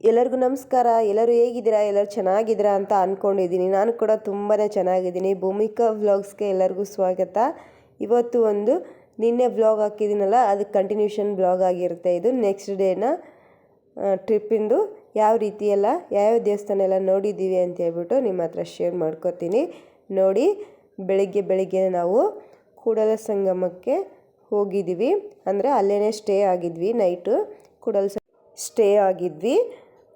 ಎಲ್ಲರಿಗೂ ನಮಸ್ಕಾರ. ಎಲ್ಲರೂ ಹೇಗಿದ್ದೀರಾ? ಎಲ್ಲರೂ ಚೆನ್ನಾಗಿದ್ದೀರಾ ಅಂತ ಅಂದ್ಕೊಂಡಿದ್ದೀನಿ. ನಾನು ಕೂಡ ತುಂಬಾ ಚೆನ್ನಾಗಿದ್ದೀನಿ. ಭೂಮಿಕಾ ವ್ಲಾಗ್ಸ್ಗೆ ಎಲ್ಲರಿಗೂ ಸ್ವಾಗತ. ಇವತ್ತು ಒಂದು ನಿನ್ನೆ ವ್ಲಾಗ್ ಹಾಕಿದ್ದೀನಲ್ಲ, ಅದಕ್ಕೆ ಕಂಟಿನ್ಯೂಷನ್ ವ್ಲಾಗ್ ಆಗಿರುತ್ತೆ. ಇದು ನೆಕ್ಸ್ಟ್ ಡೇನ ಟ್ರಿಪ್ಪಿಂದು ಯಾವ ರೀತಿ ಎಲ್ಲ ಯಾವ್ಯಾವ ದೇವಸ್ಥಾನ ಎಲ್ಲ ನೋಡಿದ್ದೀವಿ ಅಂತ ಹೇಳ್ಬಿಟ್ಟು ನಿಮ್ಮ ಹತ್ರ ಶೇರ್ ಮಾಡ್ಕೋತೀನಿ. ನೋಡಿ, ಬೆಳಿಗ್ಗೆ ನಾವು ಕೂಡಲ ಸಂಗಮಕ್ಕೆ ಹೋಗಿದ್ದೀವಿ. ಅಂದರೆ ಅಲ್ಲೇ ಸ್ಟೇ ಆಗಿದ್ವಿ, ನೈಟು ಕೂಡಲ ಸ್ಟೇ ಆಗಿದ್ವಿ.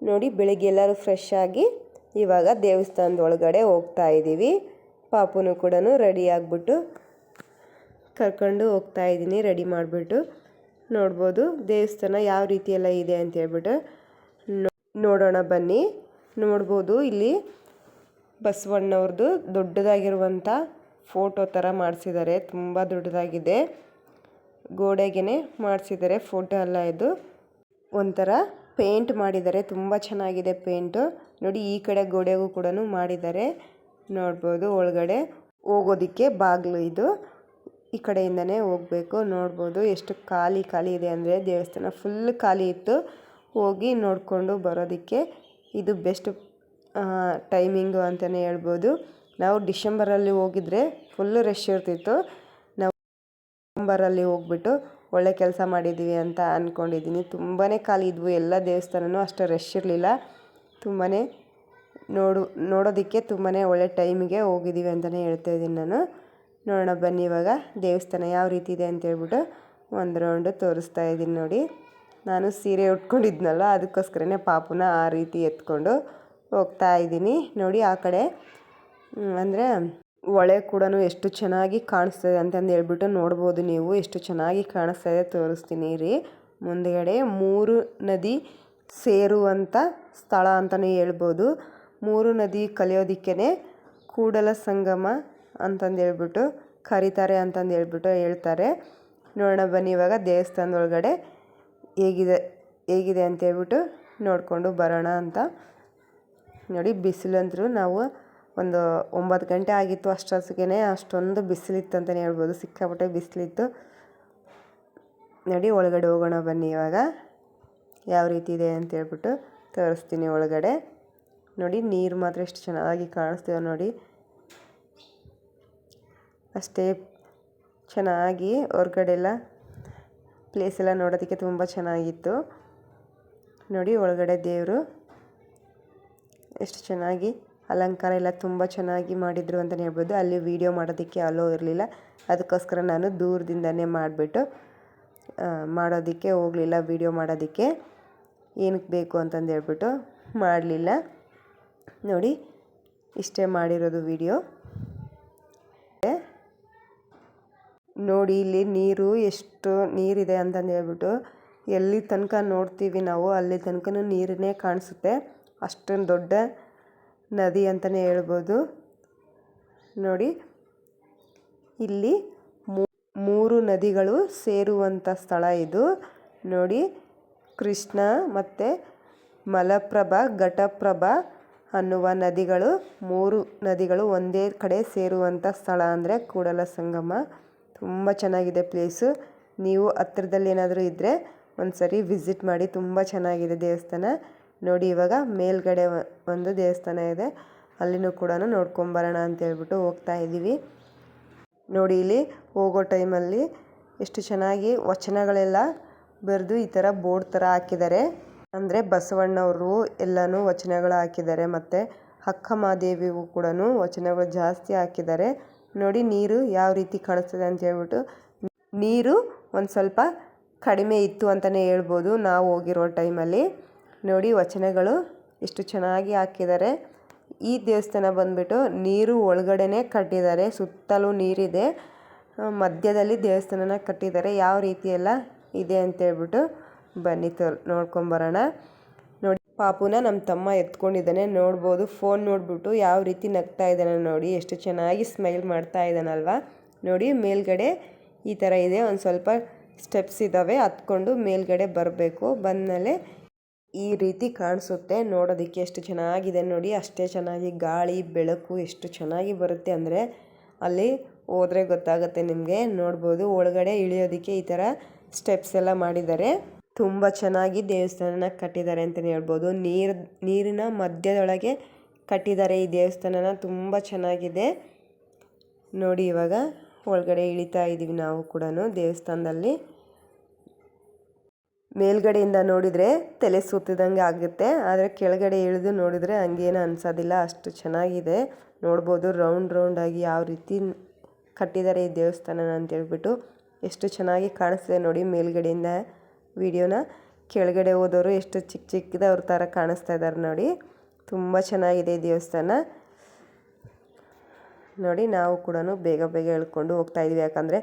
ನೋಡಿ, ಬೆಳಿಗ್ಗೆ ಎಲ್ಲರೂ ಫ್ರೆಶ್ ಆಗಿ ಇವಾಗ ದೇವಸ್ಥಾನದ ಒಳಗಡೆ ಹೋಗ್ತಾ ಇದ್ದೀವಿ. ಪಾಪುನು ಕೂಡ ರೆಡಿ ಆಗಿಬಿಟ್ಟು ಕರ್ಕೊಂಡು ಹೋಗ್ತಾ ಇದ್ದೀನಿ, ರೆಡಿ ಮಾಡಿಬಿಟ್ಟು. ನೋಡ್ಬೋದು ದೇವಸ್ಥಾನ ಯಾವ ರೀತಿ ಎಲ್ಲ ಇದೆ ಅಂತ ಹೇಳ್ಬಿಟ್ಟು ನೋಡೋಣ ಬನ್ನಿ. ನೋಡ್ಬೋದು ಇಲ್ಲಿ ಬಸವಣ್ಣವ್ರದ್ದು ದೊಡ್ಡದಾಗಿರುವಂಥ ಫೋಟೋ ಥರ ಮಾಡಿಸಿದ್ದಾರೆ. ತುಂಬ ದೊಡ್ಡದಾಗಿದೆ, ಗೋಡೆಗೆ ಮಾಡಿಸಿದ್ದಾರೆ ಫೋಟೋ ಎಲ್ಲ. ಇದು ಒಂಥರ ಪೇಂಟ್ ಮಾಡಿದ್ದಾರೆ, ತುಂಬ ಚೆನ್ನಾಗಿದೆ ಪೇಂಟು. ನೋಡಿ, ಈ ಕಡೆ ಗೋಡೆಗೂ ಕೂಡ ಮಾಡಿದ್ದಾರೆ. ನೋಡ್ಬೋದು ಒಳಗಡೆ ಹೋಗೋದಕ್ಕೆ ಬಾಗಿಲು ಇದು, ಈ ಕಡೆಯಿಂದನೇ ಹೋಗಬೇಕು. ನೋಡ್ಬೋದು ಎಷ್ಟು ಖಾಲಿ ಇದೆ ಅಂದರೆ ದೇವಸ್ಥಾನ ಫುಲ್ ಖಾಲಿ ಇತ್ತು. ಹೋಗಿ ನೋಡಿಕೊಂಡು ಬರೋದಕ್ಕೆ ಇದು ಬೆಸ್ಟ್ ಟೈಮಿಂಗು ಅಂತಲೇ ಹೇಳ್ಬೋದು. ನಾವು ಡಿಸೆಂಬರಲ್ಲಿ ಹೋಗಿದ್ರೆ ಫುಲ್ಲು ರಶ್ ಇರ್ತಿತ್ತು. ನಾವು ನವಂಬರಲ್ಲಿ ಹೋಗ್ಬಿಟ್ಟು ಒಳ್ಳೆ ಕೆಲಸ ಮಾಡಿದ್ದೀವಿ ಅಂತ ಅಂದ್ಕೊಂಡಿದ್ದೀನಿ. ತುಂಬಾ ಖಾಲಿ ಇದ್ವು ಎಲ್ಲ ದೇವಸ್ಥಾನವೂ, ಅಷ್ಟು ರಶ್ ಇರಲಿಲ್ಲ. ತುಂಬಾ ನೋಡೋದಕ್ಕೆ ತುಂಬಾ ಒಳ್ಳೆ ಟೈಮಿಗೆ ಹೋಗಿದ್ದೀವಿ ಅಂತಲೇ ಹೇಳ್ತಾ ಇದ್ದೀನಿ ನಾನು. ನೋಡೋಣ ಬನ್ನಿ ಇವಾಗ ದೇವಸ್ಥಾನ ಯಾವ ರೀತಿ ಇದೆ ಅಂತ ಹೇಳ್ಬಿಟ್ಟು ಒಂದು ರೌಂಡು ತೋರಿಸ್ತಾ ಇದ್ದೀನಿ. ನೋಡಿ, ನಾನು ಸೀರೆ ಉಟ್ಕೊಂಡಿದ್ನಲ್ಲ, ಅದಕ್ಕೋಸ್ಕರನೇ ಪಾಪುನ ಆ ರೀತಿ ಎತ್ಕೊಂಡು ಹೋಗ್ತಾ ಇದ್ದೀನಿ. ನೋಡಿ, ಆ ಕಡೆ ಅಂದರೆ ಹೊಳೆ ಕೂಡ ಎಷ್ಟು ಚೆನ್ನಾಗಿ ಕಾಣಿಸ್ತದೆ ಅಂತಂದು ಹೇಳ್ಬಿಟ್ಟು ನೋಡ್ಬೋದು. ನೀವು ಎಷ್ಟು ಚೆನ್ನಾಗಿ ಕಾಣಿಸ್ತಾ ಇದೆ ತೋರಿಸ್ತೀನಿ ರೀ. ಮುಂದುಗಡೆ 3 ನದಿ ಸೇರುವಂಥ ಸ್ಥಳ ಅಂತಲೇ ಹೇಳ್ಬೋದು. 3 ನದಿ ಕಲಿಯೋದಕ್ಕೇ ಕೂಡಲ ಸಂಗಮ ಅಂತಂದು ಹೇಳ್ಬಿಟ್ಟು ಕರೀತಾರೆ ಅಂತಂದು ಹೇಳ್ತಾರೆ. ನೋಡೋಣ ಬನ್ನಿ ಇವಾಗ ದೇವಸ್ಥಾನದ ಒಳಗಡೆ ಹೇಗಿದೆ ಅಂತ ಹೇಳ್ಬಿಟ್ಟು ನೋಡಿಕೊಂಡು ಬರೋಣ ಅಂತ. ನೋಡಿ, ಬಿಸಿಲಂತರೂ ನಾವು ಒಂದು 9 ಗಂಟೆ ಆಗಿತ್ತು ಅಷ್ಟೊತ್ತಿಗೆ, ಅಷ್ಟೊಂದು ಬಿಸಿಲಿತ್ತು ಅಂತಲೇ ಹೇಳ್ಬೋದು. ಸಿಕ್ಕಾಪಟ್ಟೆ ಬಿಸಿಲಿತ್ತು. ನೋಡಿ, ಒಳಗಡೆ ಹೋಗೋಣ ಬನ್ನಿ ಇವಾಗ ಯಾವ ರೀತಿ ಇದೆ ಅಂತ ಹೇಳ್ಬಿಟ್ಟು ತೋರಿಸ್ತೀನಿ ಒಳಗಡೆ. ನೋಡಿ, ನೀರು ಮಾತ್ರ ಎಷ್ಟು ಚೆನ್ನಾಗಿ ಕಾಣಿಸ್ತೀವ ನೋಡಿ, ಅಷ್ಟೇ ಚೆನ್ನಾಗಿ. ಹೊರಗಡೆ ಎಲ್ಲ ಪ್ಲೇಸ್ ಎಲ್ಲ ನೋಡೋದಕ್ಕೆ ತುಂಬ ಚೆನ್ನಾಗಿತ್ತು. ನೋಡಿ, ಒಳಗಡೆ ದೇವರು ಎಷ್ಟು ಚೆನ್ನಾಗಿ ಅಲಂಕಾರ ಎಲ್ಲ ತುಂಬ ಚೆನ್ನಾಗಿ ಮಾಡಿದರು ಅಂತಲೇ ಹೇಳ್ಬೋದು. ಅಲ್ಲಿ ವೀಡಿಯೋ ಮಾಡೋದಕ್ಕೆ ಅಲೋ ಇರಲಿಲ್ಲ, ಅದಕ್ಕೋಸ್ಕರ ನಾನು ದೂರದಿಂದನೇ ಮಾಡೋದಕ್ಕೆ ಹೋಗಲಿಲ್ಲ. ವೀಡಿಯೋ ಮಾಡೋದಕ್ಕೆ ಏನಕ್ಕೆ ಬೇಕು ಅಂತಂದು ಹೇಳ್ಬಿಟ್ಟು ಮಾಡಲಿಲ್ಲ. ನೋಡಿ, ಇಷ್ಟೇ ಮಾಡಿರೋದು ವೀಡಿಯೋ. ನೋಡಿ, ಇಲ್ಲಿ ನೀರು ಎಷ್ಟು ನೀರಿದೆ ಅಂತಂದು ಹೇಳ್ಬಿಟ್ಟು ಎಲ್ಲಿ ತನಕ ನೋಡ್ತೀವಿ ನಾವು ಅಲ್ಲಿ ತನಕ ನೀರನ್ನೇ ಕಾಣಿಸುತ್ತೆ. ಅಷ್ಟೊಂದು ದೊಡ್ಡ ನದಿ ಅಂತಲೇ ಹೇಳ್ಬೋದು. ನೋಡಿ, ಇಲ್ಲಿ 3 ನದಿಗಳು ಸೇರುವಂಥ ಸ್ಥಳ ಇದು. ನೋಡಿ, ಕೃಷ್ಣ ಮತ್ತು ಮಲಪ್ರಭಾ, ಘಟಪ್ರಭಾ ಅನ್ನುವ ನದಿಗಳು, 3 ನದಿಗಳು ಒಂದೇ ಕಡೆ ಸೇರುವಂಥ ಸ್ಥಳ ಅಂದರೆ ಕೂಡಲ ಸಂಗಮ. ತುಂಬ ಚೆನ್ನಾಗಿದೆ ಪ್ಲೇಸು. ನೀವು ಹತ್ರದಲ್ಲಿ ಏನಾದರೂ ಇದ್ದರೆ ಒಂದು ಸರಿ ವಿಸಿಟ್ ಮಾಡಿ, ತುಂಬ ಚೆನ್ನಾಗಿದೆ ದೇವಸ್ಥಾನ. ನೋಡಿ, ಇವಾಗ ಮೇಲ್ಗಡೆ ಒಂದು ದೇವಸ್ಥಾನ ಇದೆ, ಅಲ್ಲಿನೂ ಕೂಡ ನೋಡ್ಕೊಂಬರೋಣ ಅಂತ ಹೇಳ್ಬಿಟ್ಟು ಹೋಗ್ತಾ ಇದ್ದೀವಿ. ನೋಡಿ, ಇಲ್ಲಿ ಹೋಗೋ ಟೈಮಲ್ಲಿ ಎಷ್ಟು ಚೆನ್ನಾಗಿ ವಚನಗಳೆಲ್ಲ ಬರೆದು ಈ ಥರ ಬೋರ್ಡ್ ಥರ ಹಾಕಿದ್ದಾರೆ. ಅಂದರೆ ಬಸವಣ್ಣವರು ಎಲ್ಲನೂ ವಚನಗಳು ಹಾಕಿದ್ದಾರೆ, ಮತ್ತು ಅಕ್ಕ ಮಹಾದೇವಿಗೂ ಕೂಡ ವಚನಗಳು ಜಾಸ್ತಿ ಹಾಕಿದ್ದಾರೆ. ನೋಡಿ, ನೀರು ಯಾವ ರೀತಿ ಕಾಣಿಸ್ತದೆ ಅಂತ ಹೇಳ್ಬಿಟ್ಟು. ನೀರು ಒಂದು ಸ್ವಲ್ಪ ಕಡಿಮೆ ಇತ್ತು ಅಂತಲೇ ಹೇಳ್ಬೋದು ನಾವು ಹೋಗಿರೋ ಟೈಮಲ್ಲಿ. ನೋಡಿ, ವಚನಗಳು ಎಷ್ಟು ಚೆನ್ನಾಗಿ ಹಾಕಿದ್ದಾರೆ. ಈ ದೇವಸ್ಥಾನ ಬಂದುಬಿಟ್ಟು ನೀರು ಒಳಗಡೆನೇ ಕಟ್ಟಿದ್ದಾರೆ, ಸುತ್ತಲೂ ನೀರಿದೆ, ಮಧ್ಯದಲ್ಲಿ ದೇವಸ್ಥಾನನ ಕಟ್ಟಿದ್ದಾರೆ. ಯಾವ ರೀತಿ ಎಲ್ಲ ಇದೆ ಅಂತೇಳ್ಬಿಟ್ಟು ಬನ್ನಿ ನೋಡ್ಕೊಂಬರೋಣ. ನೋಡಿ, ಪಾಪುನ ನಮ್ಮ ತಮ್ಮ ಎತ್ಕೊಂಡಿದ್ದಾನೆ. ನೋಡ್ಬೋದು, ಫೋನ್ ನೋಡಿಬಿಟ್ಟು ಯಾವ ರೀತಿ ನಗ್ತಾ ಇದ್ದಾನೆ ನೋಡಿ, ಎಷ್ಟು ಚೆನ್ನಾಗಿ ಸ್ಮೈಲ್ ಮಾಡ್ತಾ ಇದ್ದಾನಲ್ವ. ನೋಡಿ, ಮೇಲ್ಗಡೆ ಈ ಥರ ಇದೆ, ಒಂದು ಸ್ವಲ್ಪ ಸ್ಟೆಪ್ಸ್ ಇದ್ದಾವೆ, ಹತ್ಕೊಂಡು ಮೇಲ್ಗಡೆ ಬರಬೇಕು. ಬಂದಮೇಲೆ ಈ ರೀತಿ ಕಾಣಿಸುತ್ತೆ. ನೋಡೋದಕ್ಕೆ ಎಷ್ಟು ಚೆನ್ನಾಗಿದೆ ನೋಡಿ, ಅಷ್ಟೇ ಚೆನ್ನಾಗಿ ಗಾಳಿ ಬೆಳಕು ಎಷ್ಟು ಚೆನ್ನಾಗಿ ಬರುತ್ತೆ ಅಂದರೆ ಅಲ್ಲಿ ಹೋದರೆ ಗೊತ್ತಾಗುತ್ತೆ ನಿಮಗೆ. ನೋಡ್ಬೋದು, ಒಳಗಡೆ ಇಳಿಯೋದಕ್ಕೆ ಈ ಥರ ಸ್ಟೆಪ್ಸ್ ಎಲ್ಲ ಮಾಡಿದ್ದಾರೆ. ತುಂಬ ಚೆನ್ನಾಗಿ ದೇವಸ್ಥಾನನ ಕಟ್ಟಿದ್ದಾರೆ ಅಂತಲೇ ಹೇಳ್ಬೋದು. ನೀರಿನ ಮಧ್ಯದೊಳಗೆ ಕಟ್ಟಿದ್ದಾರೆ ಈ ದೇವಸ್ಥಾನನ. ತುಂಬ ಚೆನ್ನಾಗಿದೆ ನೋಡಿ. ಇವಾಗ ಒಳಗಡೆ ಇಳಿತಾ ಇದ್ದೀವಿ ನಾವು ಕೂಡ ದೇವಸ್ಥಾನದಲ್ಲಿ. ಮೇಲ್ಗಡೆಯಿಂದ ನೋಡಿದರೆ ತಲೆ ಸುತ್ತಿದಂಗೆ ಆಗುತ್ತೆ, ಆದರೆ ಕೆಳಗಡೆ ಇಳಿದು ನೋಡಿದರೆ ಹಂಗೇನು ಅನ್ಸೋದಿಲ್ಲ, ಅಷ್ಟು ಚೆನ್ನಾಗಿದೆ. ನೋಡ್ಬೋದು ರೌಂಡಾಗಿ ಯಾವ ರೀತಿ ಕಟ್ಟಿದ್ದಾರೆ ಈ ದೇವಸ್ಥಾನನ ಅಂತೇಳ್ಬಿಟ್ಟು. ಎಷ್ಟು ಚೆನ್ನಾಗಿ ಕಾಣಿಸ್ತಿದೆ ನೋಡಿ ಮೇಲ್ಗಡೆಯಿಂದ ವಿಡಿಯೋನ. ಕೆಳಗಡೆ ಹೋದವರು ಎಷ್ಟು ಚಿಕ್ಕದವ್ರ ಥರ ಕಾಣಿಸ್ತಾ ಇದ್ದಾರೆ ನೋಡಿ. ತುಂಬ ಚೆನ್ನಾಗಿದೆ ಈ ದೇವಸ್ಥಾನ ನೋಡಿ. ನಾವು ಕೂಡ ಬೇಗ ಹೇಳ್ಕೊಂಡು ಹೋಗ್ತಾಯಿದ್ವಿ, ಯಾಕಂದರೆ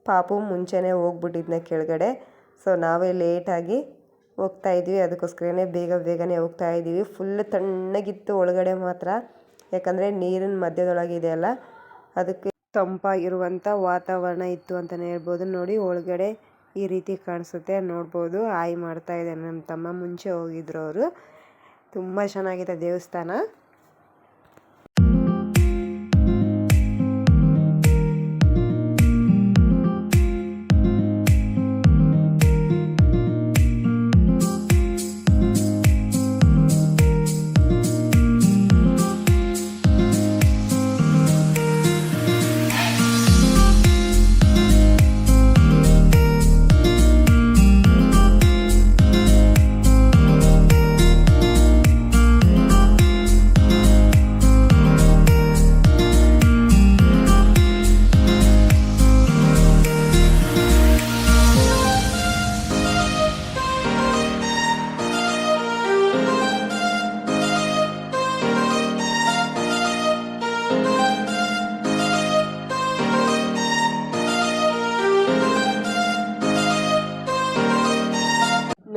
ಪಾಪು ಮುಂಚೆನೇ ಹೋಗ್ಬಿಟ್ಟಿದ್ನ ಕೆಳಗಡೆ. ಸೊ ನಾವೇ ಲೇಟಾಗಿ ಹೋಗ್ತಾಯಿದ್ವಿ, ಅದಕ್ಕೋಸ್ಕರನೇ ಬೇಗನೆ ಹೋಗ್ತಾಯಿದ್ದೀವಿ. ಫುಲ್ ತಣ್ಣಗಿತ್ತು ಒಳಗಡೆ ಮಾತ್ರ, ಯಾಕಂದರೆ ನೀರಿನ ಮಧ್ಯದೊಳಗಿದೆ ಅಲ್ಲ, ಅದಕ್ಕೆ ತಂಪಾಗಿರುವಂಥ ವಾತಾವರಣ ಇತ್ತು ಅಂತಲೇ ಹೇಳ್ಬೋದು. ನೋಡಿ ಒಳಗಡೆ ಈ ರೀತಿ ಕಾಣಿಸುತ್ತೆ ನೋಡ್ಬೋದು. ಆಯ್ ಮಾಡ್ತಾ ಇದ್ದಾರೆ ನಮ್ಮ ತಮ್ಮ, ಮುಂಚೆ ಹೋಗಿದ್ರು ಅವರು. ತುಂಬ ಚೆನ್ನಾಗಿದೆ ದೇವಸ್ಥಾನ.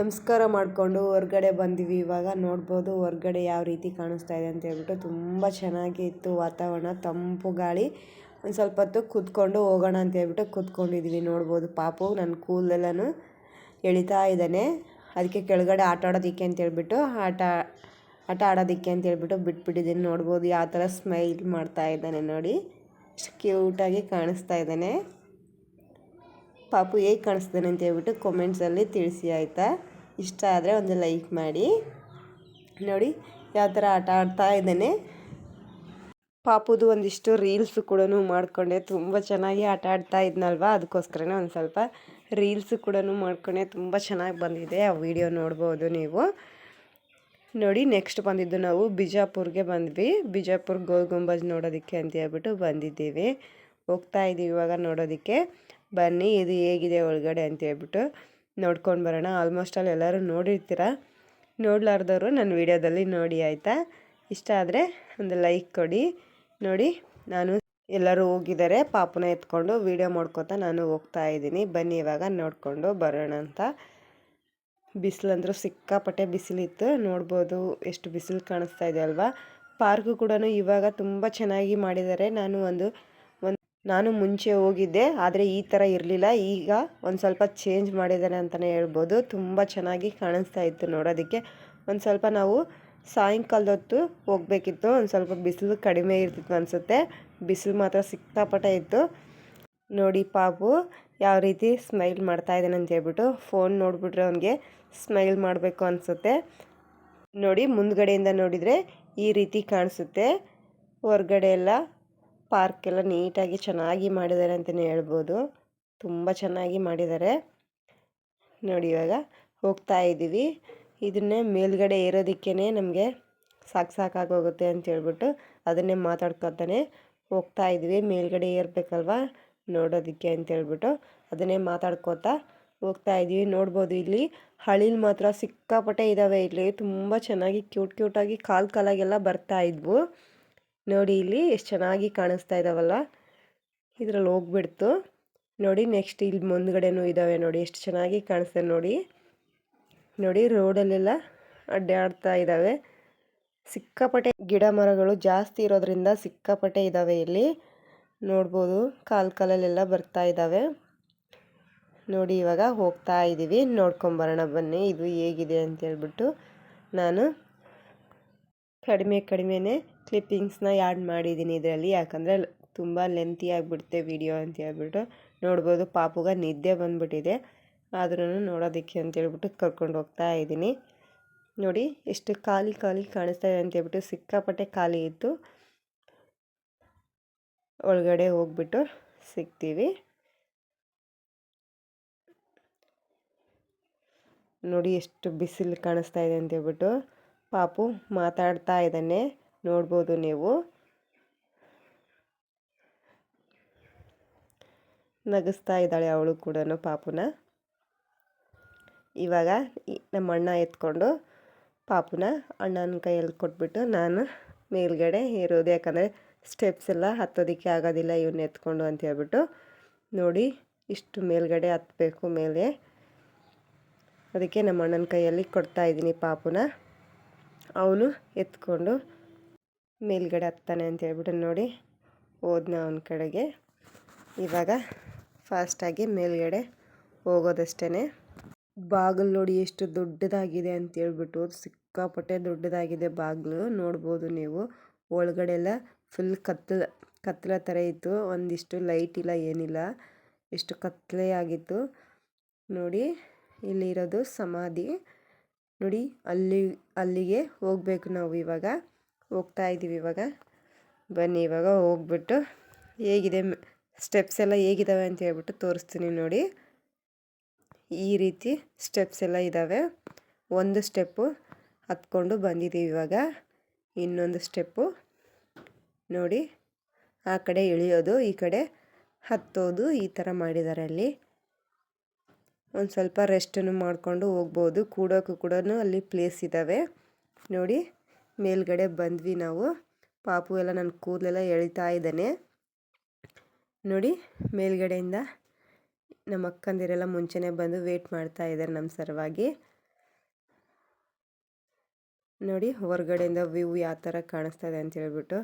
ನಮಸ್ಕಾರ ಮಾಡಿಕೊಂಡು ಹೊರ್ಗಡೆ ಬಂದ್ವಿ. ಇವಾಗ ನೋಡ್ಬೋದು ಹೊರ್ಗಡೆ ಯಾವ ರೀತಿ ಕಾಣಿಸ್ತಾ ಇದೆ ಅಂತ ಹೇಳ್ಬಿಟ್ಟು. ತುಂಬ ಚೆನ್ನಾಗಿ ಇತ್ತು ವಾತಾವರಣ, ತಂಪು ಗಾಳಿ. ಒಂದು ಸ್ವಲ್ಪ ಹೊತ್ತು ಕೂತ್ಕೊಂಡು ಹೋಗೋಣ ಅಂತ ಹೇಳ್ಬಿಟ್ಟು ಕೂತ್ಕೊಂಡಿದ್ವಿ. ನೋಡ್ಬೋದು ಪಾಪು ನನ್ನ ಕೂದಲೆಲ್ಲನೂ ಎಳಿತಾ ಇದ್ದಾನೆ. ಅದಕ್ಕೆ ಕೆಳಗಡೆ ಆಟ ಆಡೋದಕ್ಕೆ ಅಂತೇಳ್ಬಿಟ್ಟು ಆಟ ಆಡೋದಕ್ಕೆ ಅಂತೇಳ್ಬಿಟ್ಟು ಬಿಟ್ಬಿಟ್ಟಿದ್ದೀನಿ. ನೋಡ್ಬೋದು ಯಾವ ಥರ ಸ್ಮೈಲ್ ಮಾಡ್ತಾ ಇದ್ದಾನೆ ನೋಡಿ, ಎಷ್ಟು ಕ್ಯೂಟಾಗಿ ಕಾಣಿಸ್ತಾ ಇದ್ದಾನೆ. ಪಾಪು ಹೇಗೆ ಕಾಣಿಸ್ತಾನೆ ಅಂತ ಹೇಳ್ಬಿಟ್ಟು ಕಾಮೆಂಟ್ಸಲ್ಲಿ ತಿಳಿಸಿ ಆಯಿತಾ. ಇಷ್ಟ ಆದರೆ ಒಂದು ಲೈಕ್ ಮಾಡಿ. ನೋಡಿ ಯಾವ ಥರ ಆಟ ಆಡ್ತಾ ಇದ್ದಾನೆ. ಪಾಪುದು ಒಂದಿಷ್ಟು ರೀಲ್ಸ್ ಕೂಡ ಮಾಡಿಕೊಂಡೆ. ತುಂಬ ಚೆನ್ನಾಗಿ ಆಟ ಆಡ್ತಾ ಇದ್ನಲ್ವ, ಅದಕ್ಕೋಸ್ಕರನೇ ಒಂದು ಸ್ವಲ್ಪ ರೀಲ್ಸ್ ಕೂಡ ಮಾಡಿಕೊಂಡೆ. ತುಂಬ ಚೆನ್ನಾಗಿ ಬಂದಿದೆ, ಆ ವಿಡಿಯೋ ನೋಡ್ಬೋದು ನೀವು. ನೋಡಿ ನೆಕ್ಸ್ಟ್ ಬಂದಿದ್ದು ನಾವು ಬಿಜಾಪುರ್ಗೆ ಬಂದ್ವಿ. ಬಿಜಾಪುರ ಗೋಲ್ ಗುಂಬಜ್ ನೋಡೋದಕ್ಕೆ ಅಂತ ಹೇಳ್ಬಿಟ್ಟು ಬಂದಿದ್ದೀವಿ. ಹೋಗ್ತಾ ಇದ್ದೀವಿ ಇವಾಗ ನೋಡೋದಕ್ಕೆ. ಬನ್ನಿ ಇದು ಹೇಗಿದೆ ಒಳಗಡೆ ಅಂತ ಹೇಳ್ಬಿಟ್ಟು ನೋಡ್ಕೊಂಡು ಬರೋಣ. ಆಲ್ಮೋಸ್ಟ್ ಅಲ್ಲಿ ಎಲ್ಲರೂ ನೋಡಿರ್ತೀರ, ನೋಡ್ಲಾರ್ದವರು ನನ್ನ ವಿಡಿಯೋದಲ್ಲಿ ನೋಡಿ ಆಯಿತಾ. ಇಷ್ಟ ಆದರೆ ಒಂದು ಲೈಕ್ ಕೊಡಿ. ನೋಡಿ ನಾನು ಎಲ್ಲರೂ ಹೋಗಿದ್ದಾರೆ, ಪಾಪುನ ಎತ್ಕೊಂಡು ವಿಡಿಯೋ ಮಾಡ್ಕೊತಾ ನಾನು ಹೋಗ್ತಾ ಇದ್ದೀನಿ. ಬನ್ನಿ ಇವಾಗ ನೋಡಿಕೊಂಡು ಬರೋಣ ಅಂತ. ಬಿಸಿಲಂದ್ರೂ ಸಿಕ್ಕಾಪಟ್ಟೆ ಬಿಸಿಲಿತ್ತು. ನೋಡ್ಬೋದು ಎಷ್ಟು ಬಿಸಿಲು ಕಾಣಿಸ್ತಾ ಇದೆ ಅಲ್ವಾ. ಪಾರ್ಕು ಕೂಡ ಇವಾಗ ತುಂಬ ಚೆನ್ನಾಗಿ ಮಾಡಿದ್ದಾರೆ. ನಾನು ಮುಂಚೆ ಹೋಗಿದ್ದೆ, ಆದರೆ ಈ ಥರ ಇರಲಿಲ್ಲ. ಈಗ ಒಂದು ಸ್ವಲ್ಪ ಚೇಂಜ್ ಮಾಡಿದ್ದಾರೆ ಅಂತಲೇ ಹೇಳ್ಬೋದು. ತುಂಬ ಚೆನ್ನಾಗಿ ಕಾಣಿಸ್ತಾ ಇತ್ತು ನೋಡೋದಕ್ಕೆ. ಒಂದು ಸ್ವಲ್ಪ ನಾವು ಸಾಯಂಕಾಲದ ಹೊತ್ತು ಹೋಗಬೇಕಿತ್ತು, ಒಂದು ಸ್ವಲ್ಪ ಬಿಸಿಲು ಕಡಿಮೆ ಇರ್ತಿತ್ತು ಅನಿಸುತ್ತೆ. ಬಿಸಿಲು ಮಾತ್ರ ಸಿಕ್ಕಾಪಟ್ಟೆ ಇತ್ತು. ನೋಡಿ ಪಾಪು ಯಾವ ರೀತಿ ಸ್ಮೈಲ್ ಮಾಡ್ತಾ ಇದ್ದಾನೆ ಅಂತ ಹೇಳ್ಬಿಟ್ಟು. ಫೋನ್ ನೋಡಿಬಿಟ್ರೆ ಅವನಿಗೆ ಸ್ಮೈಲ್ ಮಾಡಬೇಕು ಅನಿಸುತ್ತೆ. ನೋಡಿ ಮುಂದ್ಗಡೆಯಿಂದ ನೋಡಿದರೆ ಈ ರೀತಿ ಕಾಣಿಸುತ್ತೆ. ಹೊರಗಡೆ ಎಲ್ಲ ಪಾರ್ಕೆಲ್ಲ ನೀಟಾಗಿ ಚೆನ್ನಾಗಿ ಮಾಡಿದ್ದಾರೆ ಅಂತಲೇ ಹೇಳ್ಬೋದು. ತುಂಬ ಚೆನ್ನಾಗಿ ಮಾಡಿದ್ದಾರೆ ನೋಡಿ. ಇವಾಗ ಹೋಗ್ತಾ ಇದ್ದೀವಿ. ಇದನ್ನೇ ಮೇಲ್ಗಡೆ ಏರೋದಕ್ಕೇ ನಮಗೆ ಸಾಕಾಗೋಗುತ್ತೆ ಅಂತ ಹೇಳ್ಬಿಟ್ಟು ಅದನ್ನೇ ಮಾತಾಡ್ಕೊತಾನೆ ಹೋಗ್ತಾ ಇದ್ವಿ. ಮೇಲ್ಗಡೆ ಏರ್ಬೇಕಲ್ವ ನೋಡೋದಕ್ಕೆ ಅಂತ ಹೇಳ್ಬಿಟ್ಟು ಅದನ್ನೇ ಮಾತಾಡ್ಕೋತಾ ಹೋಗ್ತಾ ಇದ್ವಿ. ನೋಡ್ಬೋದು ಇಲ್ಲಿ ಹಳಿಲ್ ಮಾತ್ರ ಸಿಕ್ಕಾಪಟ್ಟೆ ಇದ್ದಾವೆ. ಇಲ್ಲಿ ತುಂಬ ಚೆನ್ನಾಗಿ ಕ್ಯೂಟಾಗಿ ಕಾಲಾಗೆಲ್ಲ ಬರ್ತಾ ಇದ್ವು ನೋಡಿ. ಇಲ್ಲಿ ಎಷ್ಟು ಚೆನ್ನಾಗಿ ಕಾಣಿಸ್ತಾ ಇದ್ದಾವಲ್ಲ, ಇದರಲ್ಲಿ ಹೋಗ್ಬಿಡ್ತು ನೋಡಿ. ನೆಕ್ಸ್ಟ್ ಇಲ್ಲಿ ಮುಂದ್ಗಡೆನೂ ಇದ್ದಾವೆ ನೋಡಿ, ಎಷ್ಟು ಚೆನ್ನಾಗಿ ಕಾಣಿಸ್ತದೆ ನೋಡಿ. ರೋಡಲ್ಲೆಲ್ಲ ಅಡ್ಡಾಡ್ತಾ ಇದ್ದಾವೆ. ಸಿಕ್ಕಾಪಟ್ಟೆ ಗಿಡ ಮರಗಳು ಜಾಸ್ತಿ ಇರೋದ್ರಿಂದ ಸಿಕ್ಕಾಪಟ್ಟೆ ಇದ್ದಾವೆ ಇಲ್ಲಿ. ನೋಡ್ಬೋದು ಕಾಲಲ್ಲೆಲ್ಲ ಬರ್ತಾ ಇದ್ದಾವೆ ನೋಡಿ. ಇವಾಗ ಹೋಗ್ತಾ ಇದ್ದೀವಿ, ನೋಡ್ಕೊಂಬರೋಣ ಬನ್ನಿ ಇದು ಹೇಗಿದೆ ಅಂತ ಹೇಳ್ಬಿಟ್ಟು. ನಾನು ಕಡಿಮೆನೇ ಕ್ಲಿಪ್ಪಿಂಗ್ಸ್ನ ಆ್ಯಡ್ ಮಾಡಿದ್ದೀನಿ ಇದರಲ್ಲಿ, ಯಾಕಂದರೆ ತುಂಬ ಲೆಂತಿ ಆಗಿಬಿಡುತ್ತೆ ವಿಡಿಯೋ ಅಂತ ಹೇಳ್ಬಿಟ್ಟು. ನೋಡ್ಬೋದು ಪಾಪುಗ ನಿದ್ದೆ ಬಂದುಬಿಟ್ಟಿದೆ, ಆದ್ರೂ ನೋಡೋದಕ್ಕೆ ಅಂತೇಳ್ಬಿಟ್ಟು ಕರ್ಕೊಂಡು ಹೋಗ್ತಾ ಇದ್ದೀನಿ. ನೋಡಿ ಎಷ್ಟು ಖಾಲಿ ಖಾಲಿ ಕಾಣಿಸ್ತಾ ಇದೆ ಅಂತೇಳ್ಬಿಟ್ಟು, ಸಿಕ್ಕಾಪಟ್ಟೆ ಖಾಲಿ ಇತ್ತು. ಒಳಗಡೆ ಹೋಗ್ಬಿಟ್ಟು ಸಿಗ್ತೀವಿ. ನೋಡಿ ಎಷ್ಟು ಬಿಸಿಲು ಕಾಣಿಸ್ತಾ ಇದೆ ಅಂತೇಳ್ಬಿಟ್ಟು. ಪಾಪು ಮಾತಾಡ್ತಾ ಇದ್ದಾನೆ, ನೋಡ್ಬೋದು ನೀವು. ನಗಿಸ್ತಾ ಇದ್ದಾಳೆ ಅವಳು ಕೂಡ ಪಾಪುನ. ಇವಾಗ ನಮ್ಮ ಅಣ್ಣ ಎತ್ಕೊಂಡು ಪಾಪುನ ಅಣ್ಣನ ಕೈಯಲ್ಲಿ ಕೊಟ್ಬಿಟ್ಟು ನಾನು ಮೇಲ್ಗಡೆ ಇರೋದು, ಯಾಕಂದರೆ ಸ್ಟೆಪ್ಸ್ ಎಲ್ಲ ಹತ್ತೋದಕ್ಕೆ ಆಗೋದಿಲ್ಲ ಇವನ್ನ ಎತ್ಕೊಂಡು ಅಂತ ಹೇಳ್ಬಿಟ್ಟು. ನೋಡಿ ಇಷ್ಟು ಮೇಲ್ಗಡೆ ಹತ್ತಬೇಕು ಮೇಲೆ, ಅದಕ್ಕೆ ನಮ್ಮ ಅಣ್ಣನ ಕೈಯಲ್ಲಿ ಕೊಡ್ತಾಯಿದ್ದೀನಿ ಪಾಪುನ. ಅವನು ಎತ್ಕೊಂಡು ಮೇಲ್ಗಡೆ ಹತ್ತಾನೆ ಅಂತ ಹೇಳ್ಬಿಟ್ಟು ನೋಡಿ ಹೋದ್ನ ಅವನ ಕಡೆಗೆ. ಇವಾಗ ಫಾಸ್ಟಾಗಿ ಮೇಲ್ಗಡೆ ಹೋಗೋದಷ್ಟೇ. ಬಾಗಿಲು ನೋಡಿ ಎಷ್ಟು ದೊಡ್ಡದಾಗಿದೆ ಅಂತೇಳ್ಬಿಟ್ಟು, ಸಿಕ್ಕಾಪಟ್ಟೆ ದೊಡ್ಡದಾಗಿದೆ ಬಾಗಿಲು, ನೋಡ್ಬೋದು ನೀವು. ಒಳಗಡೆ ಎಲ್ಲ ಫುಲ್ ಕತ್ತಲ ಥರ ಇತ್ತು, ಒಂದಿಷ್ಟು ಲೈಟ್ ಇಲ್ಲ ಏನಿಲ್ಲ, ಎಷ್ಟು ಕತ್ತಲೆ ಆಗಿತ್ತು ನೋಡಿ. ಇಲ್ಲಿರೋದು ಸಮಾಧಿ ನೋಡಿ. ಅಲ್ಲಿಗೆ ಹೋಗಬೇಕು ನಾವು. ಇವಾಗ ಹೋಗ್ತಾ ಇದ್ದೀವಿ. ಇವಾಗ ಬನ್ನಿ, ಇವಾಗ ಹೋಗ್ಬಿಟ್ಟು ಹೇಗಿದೆ ಸ್ಟೆಪ್ಸ್ ಎಲ್ಲ ಹೇಗಿದ್ದಾವೆ ಅಂತ ಹೇಳ್ಬಿಟ್ಟು ತೋರಿಸ್ತೀನಿ ನೋಡಿ. ಈ ರೀತಿ ಸ್ಟೆಪ್ಸ್ ಎಲ್ಲ ಇದ್ದಾವೆ. ಒಂದು ಸ್ಟೆಪ್ಪು ಹತ್ಕೊಂಡು ಬಂದಿದ್ದೀವಿ. ಇವಾಗ ಇನ್ನೊಂದು ಸ್ಟೆಪ್ಪು ನೋಡಿ, ಆ ಕಡೆ ಇಳಿಯೋದು, ಈ ಕಡೆ ಹತ್ತೋದು, ಈ ಥರ ಮಾಡಿದ್ದಾರೆ. ಅಲ್ಲಿ ಒಂದು ಸ್ವಲ್ಪ ರೆಸ್ಟನ್ನು ಮಾಡಿಕೊಂಡು ಹೋಗ್ಬೋದು. ಕೂಡೋಕ್ಕೂ ಕೂಡ ಅಲ್ಲಿ ಪ್ಲೇಸ್ ಇದ್ದಾವೆ ನೋಡಿ. ಮೇಲ್ಗಡೆ ಬಂದ್ವಿ ನಾವು. ಪಾಪು ಎಲ್ಲ ನನ್ನ ಕೂದಲೆಲ್ಲ ಎಳಿತಾ ಇದ್ದಾನೆ ನೋಡಿ. ಮೇಲ್ಗಡೆಯಿಂದ ನಮ್ಮ ಅಕ್ಕಂದಿರೆಲ್ಲ ಮುಂಚೆನೇ ಬಂದು ವೇಟ್ ಮಾಡ್ತಾ ಇದ್ದಾರೆ ನಮ್ಮ ಸಲುವಾಗಿ ನೋಡಿ. ಹೊರಗಡೆಯಿಂದ ವ್ಯೂ ಯಾವ ಥರ ಕಾಣಿಸ್ತಾ ಇದೆ ಅಂತ ಹೇಳ್ಬಿಟ್ಟು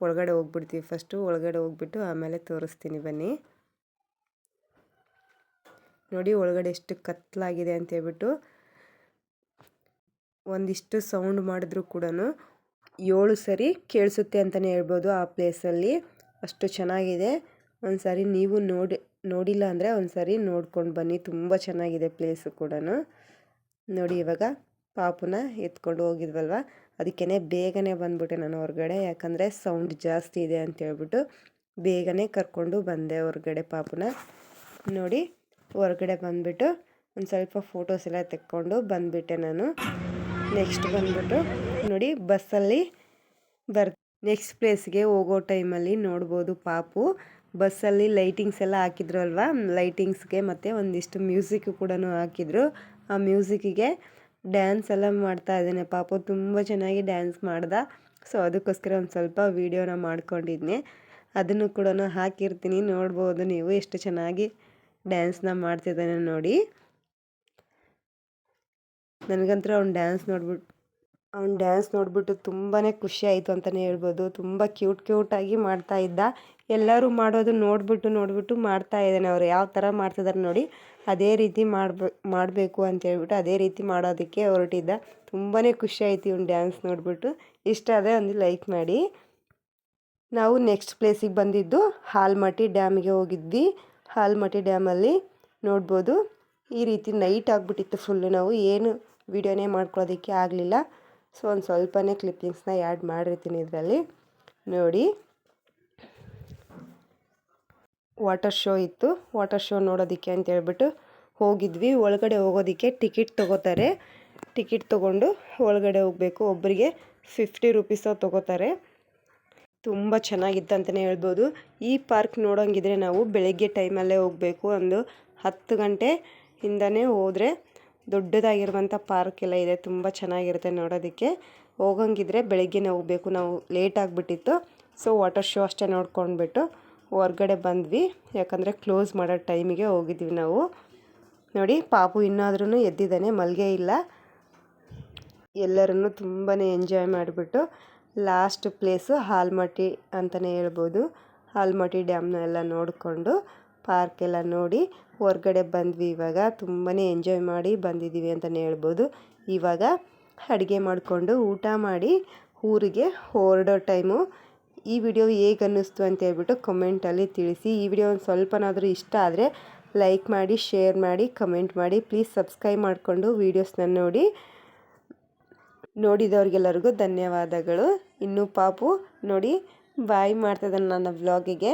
ಒಳಗಡೆ ಹೋಗ್ಬಿಡ್ತೀವಿ. ಫಸ್ಟು ಒಳಗಡೆ ಹೋಗ್ಬಿಟ್ಟು ಆಮೇಲೆ ತೋರಿಸ್ತೀನಿ ಬನ್ನಿ. ನೋಡಿ ಒಳಗಡೆ ಎಷ್ಟು ಕತ್ತಲಾಗಿದೆ ಅಂತ ಹೇಳ್ಬಿಟ್ಟು. ಒಂದಿಷ್ಟು ಸೌಂಡ್ ಮಾಡಿದ್ರು ಕೂಡ 7 ಸರಿ ಕೇಳಿಸುತ್ತೆ ಅಂತಲೇ ಹೇಳ್ಬೋದು ಆ ಪ್ಲೇಸಲ್ಲಿ. ಅಷ್ಟು ಚೆನ್ನಾಗಿದೆ. ಒಂದು ಸಾರಿ ನೀವು ನೋಡಿಲ್ಲ ಅಂದರೆ ಒಂದು ಸಾರಿ ನೋಡ್ಕೊಂಡು ಬನ್ನಿ, ತುಂಬ ಚೆನ್ನಾಗಿದೆ ಪ್ಲೇಸು ಕೂಡ ನೋಡಿ. ಇವಾಗ ಪಾಪುನ ಎತ್ಕೊಂಡು ಹೋಗಿದ್ವಲ್ವ, ಅದಕ್ಕೇ ಬೇಗನೆ ಬಂದ್ಬಿಟ್ಟೆ ನಾನು ಹೊರಗಡೆ, ಯಾಕಂದರೆ ಸೌಂಡ್ ಜಾಸ್ತಿ ಇದೆ ಅಂತ ಹೇಳ್ಬಿಟ್ಟು ಬೇಗನೆ ಕರ್ಕೊಂಡು ಬಂದೆ ಹೊರಗಡೆ ಪಾಪುನ ನೋಡಿ. ಹೊರಗಡೆ ಬಂದುಬಿಟ್ಟು ಒಂದು ಸ್ವಲ್ಪ ಫೋಟೋಸ್ ಎಲ್ಲ ತೆಕ್ಕೊಂಡು ಬಂದುಬಿಟ್ಟೆ ನಾನು. ನೆಕ್ಸ್ಟ್ ಬಂದ್ಬಿಟ್ಟು ನೋಡಿ ಬಸ್ಸಲ್ಲಿ ನೆಕ್ಸ್ಟ್ ಪ್ಲೇಸ್ಗೆ ಹೋಗೋ ಟೈಮಲ್ಲಿ ನೋಡ್ಬೋದು ಪಾಪು ಬಸ್ಸಲ್ಲಿ ಲೈಟಿಂಗ್ಸ್ ಎಲ್ಲ ಹಾಕಿದ್ರು ಅಲ್ವಾ, ಲೈಟಿಂಗ್ಸ್ಗೆ ಮತ್ತು ಒಂದಿಷ್ಟು ಮ್ಯೂಸಿಕ್ ಕೂಡ ಹಾಕಿದ್ರು. ಆ ಮ್ಯೂಸಿಕ್ಕಿಗೆ ಡ್ಯಾನ್ಸ್ ಎಲ್ಲ ಮಾಡ್ತಾ ಇದ್ದಾನೆ ಪಾಪು, ತುಂಬ ಚೆನ್ನಾಗಿ ಡ್ಯಾನ್ಸ್ ಮಾಡ್ದ. ಸೊ ಅದಕ್ಕೋಸ್ಕರ ಒಂದು ಸ್ವಲ್ಪ ವೀಡಿಯೋನ ಮಾಡ್ಕೊಂಡಿದ್ದೆ, ಅದನ್ನು ಕೂಡ ಹಾಕಿರ್ತೀನಿ, ನೋಡ್ಬೋದು ನೀವು ಎಷ್ಟು ಚೆನ್ನಾಗಿ ಡ್ಯಾನ್ಸ್ನ ಮಾಡ್ತಿದ್ದಾನೆ ನೋಡಿ. ನನಗಂತೂ ಅವ್ನು ಡ್ಯಾನ್ಸ್ ನೋಡ್ಬಿಟ್ಟು ತುಂಬಾ ಖುಷಿ ಆಯಿತು ಅಂತಲೇ ಹೇಳ್ಬೋದು. ತುಂಬ ಕ್ಯೂಟಾಗಿ ಮಾಡ್ತಾ ಇದ್ದ. ಎಲ್ಲರೂ ಮಾಡೋದು ನೋಡ್ಬಿಟ್ಟು ಮಾಡ್ತಾ ಇದ್ದಾನೆ. ಅವ್ರು ಯಾವ ಥರ ಮಾಡ್ತಿದ್ದಾರೆ ನೋಡಿ, ಅದೇ ರೀತಿ ಮಾಡಬೇಕು ಅಂತ ಹೇಳ್ಬಿಟ್ಟು ಅದೇ ರೀತಿ ಮಾಡೋದಕ್ಕೆ ಹೊರಟಿದ್ದ. ತುಂಬಾ ಖುಷಿ ಆಯಿತು ಇವ್ನು ಡ್ಯಾನ್ಸ್ ನೋಡಿಬಿಟ್ಟು. ಇಷ್ಟ ಆದರೆ ಒಂದು ಲೈಕ್ ಮಾಡಿ. ನಾವು ನೆಕ್ಸ್ಟ್ ಪ್ಲೇಸಿಗೆ ಬಂದಿದ್ದು ಆಲಮಟ್ಟಿ ಡ್ಯಾಮಿಗೆ ಹೋಗಿದ್ವಿ. ಆಲಮಟ್ಟಿ ಡ್ಯಾಮಲ್ಲಿ ನೋಡ್ಬೋದು ಈ ರೀತಿ ನೈಟ್ ಆಗಿಬಿಟ್ಟಿತ್ತು ಫುಲ್ಲು. ನಾವು ಏನು ವಿಡಿಯೋನೇ ಮಾಡ್ಕೊಳ್ಳೋದಕ್ಕೆ ಆಗಲಿಲ್ಲ. ಸೊ ಒಂದು ಸ್ವಲ್ಪನೇ ಕ್ಲಿಪ್ಪಿಂಗ್ಸ್ನ ಆ್ಯಡ್ ಮಾಡಿರ್ತೀನಿ ಇದರಲ್ಲಿ ನೋಡಿ. ವಾಟರ್ ಶೋ ಇತ್ತು, ವಾಟರ್ ಶೋ ನೋಡೋದಕ್ಕೆ ಅಂತ ಹೇಳ್ಬಿಟ್ಟು ಹೋಗಿದ್ವಿ. ಒಳಗಡೆ ಹೋಗೋದಕ್ಕೆ ಟಿಕೆಟ್ ತೊಗೋತಾರೆ. ಟಿಕೆಟ್ ತೊಗೊಂಡು ಒಳಗಡೆ ಹೋಗಬೇಕು. ಒಬ್ಬರಿಗೆ 50 ರೂಪೀಸು ತೊಗೋತಾರೆ. ತುಂಬ ಚೆನ್ನಾಗಿತ್ತು ಅಂತಲೇ ಹೇಳ್ಬೋದು. ಈ ಪಾರ್ಕ್ ನೋಡೋಂಗಿದ್ರೆ ನಾವು ಬೆಳಗ್ಗೆ ಟೈಮಲ್ಲೇ ಹೋಗಬೇಕು. ಒಂದು 10 ಗಂಟೆಯಿಂದನೇ ಹೋದರೆ ದೊಡ್ಡದಾಗಿರುವಂಥ ಪಾರ್ಕ್ ಎಲ್ಲ ಇದೆ, ತುಂಬ ಚೆನ್ನಾಗಿರುತ್ತೆ ನೋಡೋದಕ್ಕೆ. ಹೋಗಂಗಿದ್ರೆ ಬೆಳಗ್ಗೆನೇ ಹೋಗಬೇಕು. ನಾವು ಲೇಟ್ ಆಗಿಬಿಟ್ಟಿತ್ತು. ಸೊ ವಾಟರ್ ಶೋ ಅಷ್ಟೇ ನೋಡ್ಕೊಂಡ್ಬಿಟ್ಟು ಹೊರ್ಗಡೆ ಬಂದ್ವಿ, ಯಾಕಂದರೆ ಕ್ಲೋಸ್ ಮಾಡೋ ಟೈಮಿಗೆ ಹೋಗಿದ್ವಿ ನಾವು ನೋಡಿ. ಪಾಪು ಇನ್ನಾದ್ರೂ ಎದ್ದಿದ್ದಾನೆ, ಮಲ್ಗೆ ಇಲ್ಲ. ಎಲ್ಲರನ್ನು ತುಂಬಾ ಎಂಜಾಯ್ ಮಾಡಿಬಿಟ್ಟು ಲಾಸ್ಟ್ ಪ್ಲೇಸು ಆಲಮಟ್ಟಿ ಅಂತಲೇ ಹೇಳ್ಬೋದು. ಆಲಮಟ್ಟಿ ಡ್ಯಾಮ್ನ ಎಲ್ಲ ನೋಡಿಕೊಂಡು ಪಾರ್ಕ್ ಎಲ್ಲ ನೋಡಿ ಹೊರಗಡೆ ಬಂದ್ವಿ. ಇವಾಗ ತುಂಬಾ ಎಂಜಾಯ್ ಮಾಡಿ ಬಂದಿದ್ದೀವಿ ಅಂತಲೇ ಹೇಳ್ಬೋದು. ಇವಾಗ ಅಡುಗೆ ಮಾಡಿಕೊಂಡು ಊಟ ಮಾಡಿ ಊರಿಗೆ ಹೊರಡೋ ಟೈಮು. ಈ ವಿಡಿಯೋ ಹೇಗೆ ಅನ್ನಿಸ್ತು ಅಂತ ಹೇಳ್ಬಿಟ್ಟು ಕಮೆಂಟಲ್ಲಿ ತಿಳಿಸಿ. ಈ ವಿಡಿಯೋ ಒಂದು ಸ್ವಲ್ಪನಾದರೂ ಇಷ್ಟ ಆದರೆ ಲೈಕ್ ಮಾಡಿ, ಶೇರ್ ಮಾಡಿ, ಕಮೆಂಟ್ ಮಾಡಿ. ಪ್ಲೀಸ್ ಸಬ್ಸ್ಕ್ರೈಬ್ ಮಾಡಿಕೊಂಡು ವೀಡಿಯೋಸ್ನ ನೋಡಿದವ್ರಿಗೆಲ್ಲರಿಗೂ ಧನ್ಯವಾದಗಳು. ಇನ್ನು ಪಾಪು ನೋಡಿ ಬಾಯ್ ಮಾಡ್ತಿದ್ದಾನೆ ನನ್ನ ವ್ಲಾಗಿಗೆ.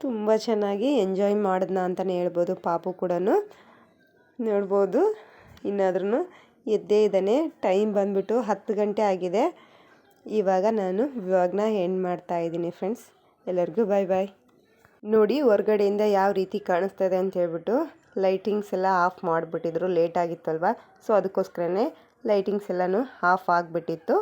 ತುಂಬ ಚೆನ್ನಾಗಿ ಎಂಜಾಯ್ ಮಾಡಿದ್ನ ಅಂತಲೇ ಹೇಳ್ಬೋದು. ಪಾಪು ಕೂಡ ನೋಡ್ಬೋದು ಇನ್ನಾದ್ರೂ ಎದ್ದೇ ಇದ್ದಾನೆ. ಟೈಮ್ ಬಂದುಬಿಟ್ಟು 10 ಗಂಟೆ ಆಗಿದೆ. ಇವಾಗ ನಾನು ವ್ಲಾಗ್ನ ಎಂಡ್ ಮಾಡ್ತಾ ಇದ್ದೀನಿ ಫ್ರೆಂಡ್ಸ್. ಎಲ್ಲರಿಗೂ ಬಾಯ್ ಬಾಯ್. ನೋಡಿ ಹೊರ್ಗಡೆಯಿಂದ ಯಾವ ರೀತಿ ಕಾಣಿಸ್ತದೆ ಅಂತ ಹೇಳ್ಬಿಟ್ಟು ಲೈಟಿಂಗ್ಸ್ ಎಲ್ಲ ಆಫ್ ಮಾಡಿಬಿಟ್ಟಿದ್ರು. ಲೇಟ್ ಆಗಿತ್ತಲ್ವ, ಸೊ ಅದಕ್ಕೋಸ್ಕರನೇ ಲೈಟಿಂಗ್ಸ್ ಎಲ್ಲನೂ ಆಫ್ ಆಗಿಬಿಟ್ಟಿತ್ತು.